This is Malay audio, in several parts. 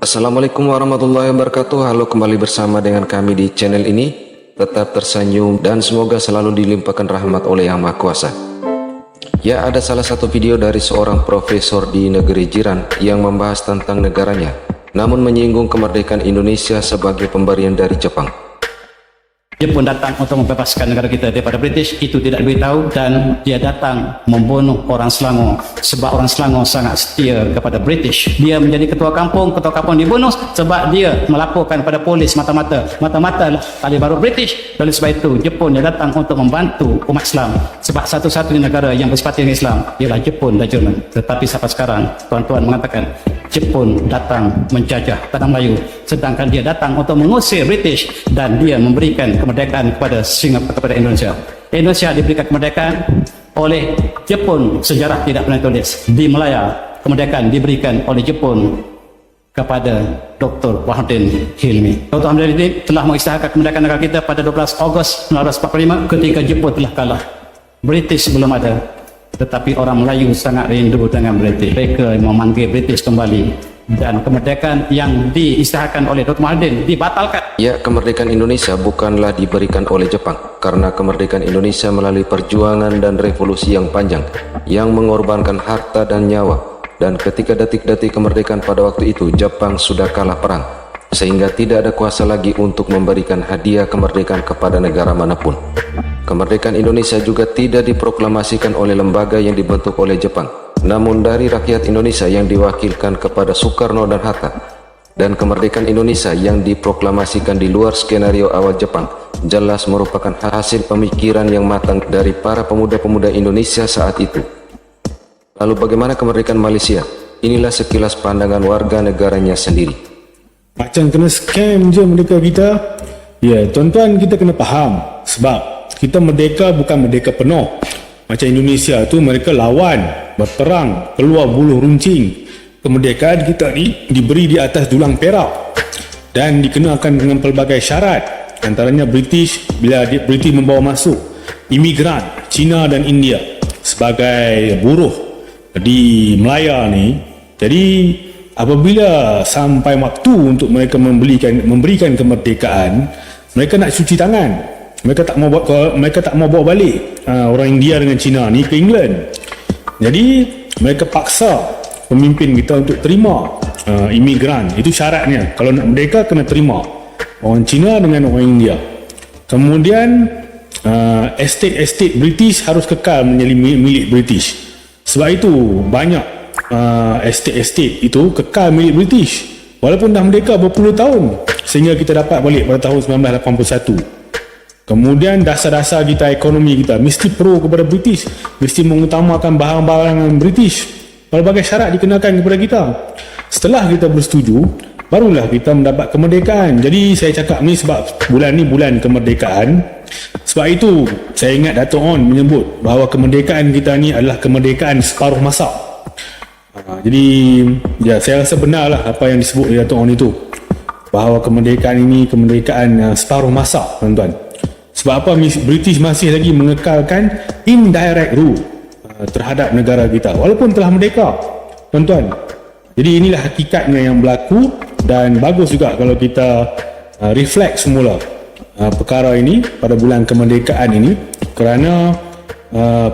Assalamualaikum warahmatullahi wabarakatuh. Halo, kembali bersama dengan kami di channel ini. Tetap tersenyum dan semoga selalu dilimpahkan rahmat oleh Yang Maha Kuasa. Ya, ada salah satu video dari seorang profesor di negeri jiran yang membahas tentang negaranya, namun menyinggung kemerdekaan Indonesia sebagai pemberian dari Jepang. Dia pun datang untuk membebaskan negara kita daripada British, itu tidak diberitahu, dan dia datang membunuh orang Selangor sebab orang Selangor sangat setia kepada British. Dia menjadi ketua kampung dibunuh sebab dia melaporkan pada polis mata-mata lah tali baru British. Oleh sebab itu Jepun dia datang untuk membantu umat Islam, sebab satu-satunya negara yang bersepati dengan Islam ialah Jepun dan Jerman. Tetapi sampai sekarang tuan-tuan mengatakan Jepun datang menjajah tanah Melayu, sedangkan dia datang untuk mengusir British dan dia memberikan kemerdekaan kepada Indonesia. Indonesia diberikan kemerdekaan oleh Jepun, sejarah tidak pernah tulis. Di Melaya, kemerdekaan diberikan oleh Jepun kepada Dr. Wahidin Hilmi. Dr. Wahidin telah mengisytiharkan kemerdekaan negara kita pada 12 Ogos 1945 ketika Jepun telah kalah. British belum ada. Tetapi orang Melayu sangat rindu dengan British. Mereka memanggil British kembali, dan kemerdekaan yang diisytiharkan oleh Dr. Wahidin dibatalkan. Ya, kemerdekaan Indonesia bukanlah diberikan oleh Jepang, karena kemerdekaan Indonesia melalui perjuangan dan revolusi yang panjang, yang mengorbankan harta dan nyawa. Dan ketika detik-detik kemerdekaan pada waktu itu, Jepang sudah kalah perang, sehingga tidak ada kuasa lagi untuk memberikan hadiah kemerdekaan kepada negara manapun. Kemerdekaan Indonesia juga tidak diproklamasikan oleh lembaga yang dibentuk oleh Jepang, namun dari rakyat Indonesia yang diwakilkan kepada Soekarno dan Hatta. Dan kemerdekaan Indonesia yang diproklamasikan di luar skenario awal Jepang jelas merupakan hasil pemikiran yang matang dari para pemuda-pemuda Indonesia saat itu. Lalu bagaimana kemerdekaan Malaysia? Inilah sekilas pandangan warga negaranya sendiri. Macam kena scam je merdeka kita. Ya, tuan-tuan, kita kena faham, sebab kita merdeka bukan merdeka penuh. Macam Indonesia tu mereka lawan, berperang, keluar buluh runcing. Kemerdekaan kita ni diberi di atas dulang perak dan dikenakan dengan pelbagai syarat. Antaranya British, bila British membawa masuk imigran Cina dan India sebagai buruh di Melaya ni. Jadi apabila sampai waktu untuk mereka memberikan kemerdekaan, mereka nak cuci tangan. Mereka tak mau bawa balik orang India dengan Cina ni ke England. Jadi mereka paksa pemimpin kita untuk terima imigran. Itu syaratnya. Kalau nak merdeka kena terima orang Cina dengan orang India. Kemudian estate British harus kekal menjadi milik British. Sebab itu banyak estate itu kekal milik British walaupun dah merdeka berpuluh tahun, sehingga kita dapat balik pada tahun 1981. Kemudian dasar-dasar kita, ekonomi kita mesti pro kepada British, mesti mengutamakan barang-barang British. Pelbagai syarat dikenakan kepada kita. Setelah kita bersetuju, barulah kita mendapat kemerdekaan. Jadi saya cakap ni sebab bulan ni bulan kemerdekaan. Sebab itu saya ingat Dato' On menyebut bahawa kemerdekaan kita ni adalah kemerdekaan separuh masa. Jadi ya, saya rasa benarlah apa yang disebut oleh Dato' On itu, bahawa kemerdekaan ini kemerdekaan separuh masa, tuan-tuan. Sebab apa? British masih lagi mengekalkan indirect rule terhadap negara kita walaupun telah merdeka, tuan-tuan. Jadi inilah hakikatnya yang berlaku, dan bagus juga kalau kita reflect semula perkara ini pada bulan kemerdekaan ini, kerana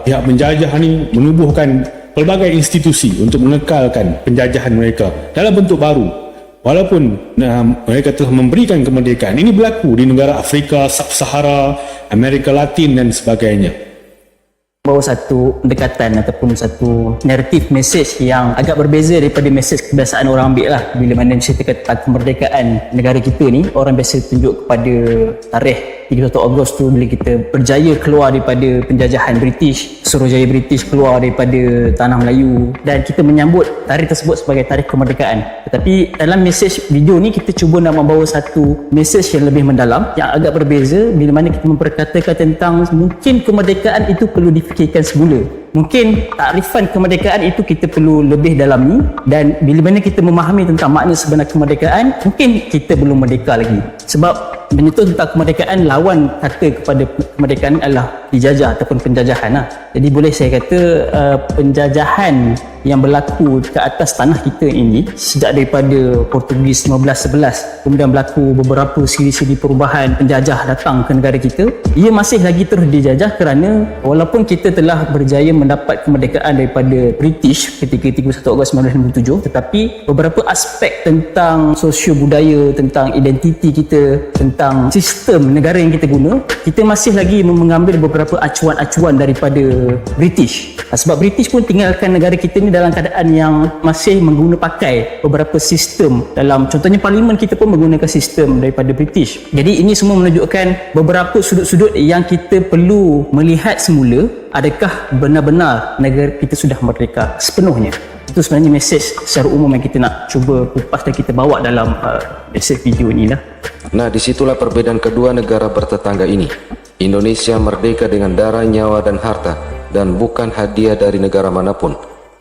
pihak penjajah ini menubuhkan pelbagai institusi untuk mengekalkan penjajahan mereka dalam bentuk baru. Walaupun mereka telah memberikan kemerdekaan, ini berlaku di negara Afrika, Sub-Sahara, Amerika Latin dan sebagainya. Bawa satu pendekatan ataupun satu naratif mesej yang agak berbeza daripada mesej kebiasaan orang ambil lah. Bila mana cerita tentang kemerdekaan negara kita ni, orang biasa tunjuk kepada tarikh 31 Ogos tu, bila kita berjaya keluar daripada penjajahan British, Suruhjaya British keluar daripada tanah Melayu, dan kita menyambut tarikh tersebut sebagai tarikh kemerdekaan. Tetapi dalam mesej video ni kita cuba nak membawa satu mesej yang lebih mendalam, yang agak berbeza, bila mana kita memperkatakan tentang mungkin kemerdekaan itu perlu difikirkan semula. Mungkin takrifan kemerdekaan itu kita perlu lebih dalami, dan bila mana kita memahami tentang makna sebenar kemerdekaan, mungkin kita belum merdeka lagi. Sebab menyentuh tentang kemerdekaan, lawan kata kepada kemerdekaan adalah dijajah ataupun penjajahan lah. Jadi boleh saya kata penjajahan yang berlaku ke atas tanah kita ini sejak daripada Portugis 1511, kemudian berlaku beberapa siri-siri perubahan penjajah datang ke negara kita, ia masih lagi terus dijajah kerana walaupun kita telah berjaya mendapat kemerdekaan daripada British ketika 31 Ogos 1957, tetapi beberapa aspek tentang sosio budaya, tentang identiti kita, tentang sistem negara yang kita guna, kita masih lagi mengambil beberapa acuan-acuan daripada British. Sebab British pun tinggalkan negara kita ni dalam keadaan yang masih mengguna pakai beberapa sistem, dalam contohnya parlimen kita pun menggunakan sistem daripada British. Jadi ini semua menunjukkan beberapa sudut-sudut yang kita perlu melihat semula, adakah benar-benar negara kita sudah merdeka sepenuhnya. Itu sebenarnya mesej secara umum yang kita nak cuba kupas dan kita bawa dalam mesej video ni lah. Nah, disitulah perbedaan kedua negara bertetangga ini. Indonesia merdeka dengan darah, nyawa, dan harta, dan bukan hadiah dari negara manapun,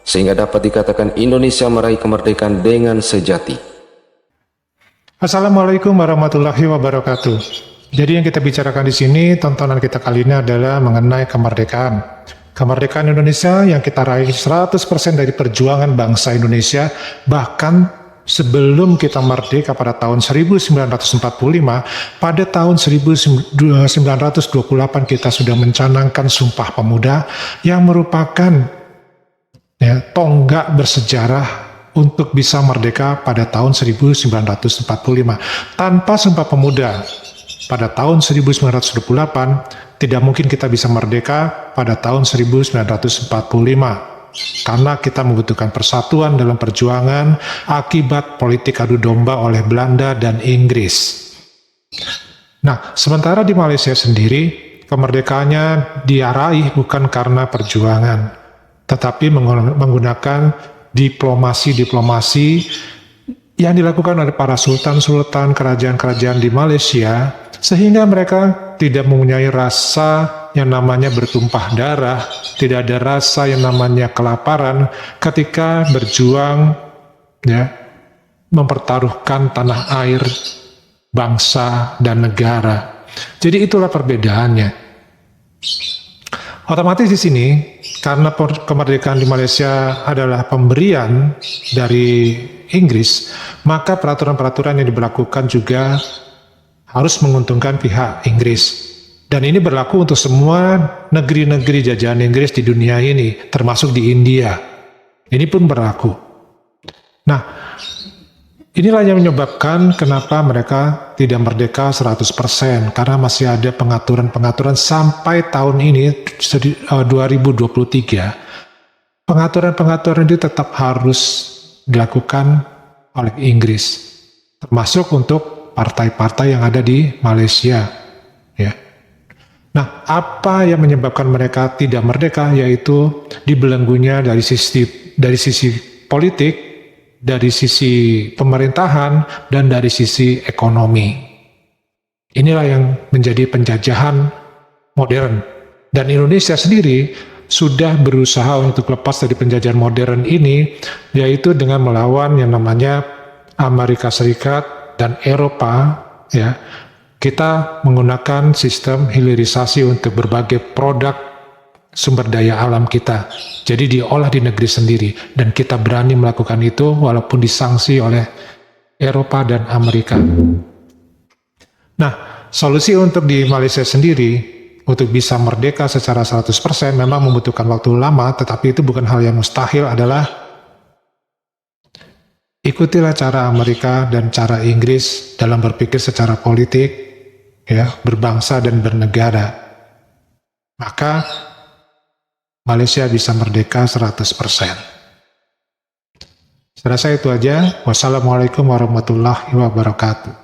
sehingga dapat dikatakan Indonesia meraih kemerdekaan dengan sejati. Assalamualaikum warahmatullahi wabarakatuh. Jadi yang kita bicarakan di sini, tontonan kita kali ini adalah mengenai kemerdekaan. Kemerdekaan Indonesia yang kita raih 100% dari perjuangan bangsa Indonesia, bahkan sebelum kita merdeka pada tahun 1945, pada tahun 1928 kita sudah mencanangkan Sumpah Pemuda yang merupakan tonggak bersejarah untuk bisa merdeka pada tahun 1945. Tanpa Sumpah Pemuda pada tahun 1928, tidak mungkin kita bisa merdeka pada tahun 1945. Karena kita membutuhkan persatuan dalam perjuangan akibat politik adu domba oleh Belanda dan Inggris. Nah, sementara di Malaysia sendiri, kemerdekaannya diraih bukan karena perjuangan, tetapi menggunakan diplomasi yang dilakukan oleh para sultan-sultan kerajaan-kerajaan di Malaysia, sehingga mereka tidak mempunyai rasa yang namanya bertumpah darah, tidak ada rasa yang namanya kelaparan ketika berjuang mempertaruhkan tanah air, bangsa, dan negara. Jadi itulah perbedaannya. Otomatis di sini, karena kemerdekaan di Malaysia adalah pemberian dari Inggris, maka peraturan-peraturan yang diberlakukan juga harus menguntungkan pihak Inggris. Dan ini berlaku untuk semua negeri-negeri jajahan Inggris di dunia ini, termasuk di India. Ini pun berlaku. Nah, inilah yang menyebabkan kenapa mereka tidak merdeka 100%, karena masih ada pengaturan-pengaturan sampai tahun ini, 2023. Pengaturan-pengaturan itu tetap harus dilakukan oleh Inggris, termasuk untuk partai-partai yang ada di Malaysia. Nah, apa yang menyebabkan mereka tidak merdeka, yaitu dibelenggunya dari sisi politik, dari sisi pemerintahan, dan dari sisi ekonomi. Inilah yang menjadi penjajahan modern. Dan Indonesia sendiri sudah berusaha untuk lepas dari penjajahan modern ini, yaitu dengan melawan yang namanya Amerika Serikat dan Eropa, Kita menggunakan sistem hilirisasi untuk berbagai produk sumber daya alam kita. Jadi diolah di negeri sendiri. Dan kita berani melakukan itu walaupun disanksi oleh Eropa dan Amerika. Nah, solusi untuk di Malaysia sendiri, untuk bisa merdeka secara 100% memang membutuhkan waktu lama, tetapi itu bukan hal yang mustahil, adalah ikutilah cara Amerika dan cara Inggris dalam berpikir secara politik, berbangsa dan bernegara. Maka Malaysia bisa merdeka 100%. Saya rasa itu aja. Wassalamualaikum warahmatullahi wabarakatuh.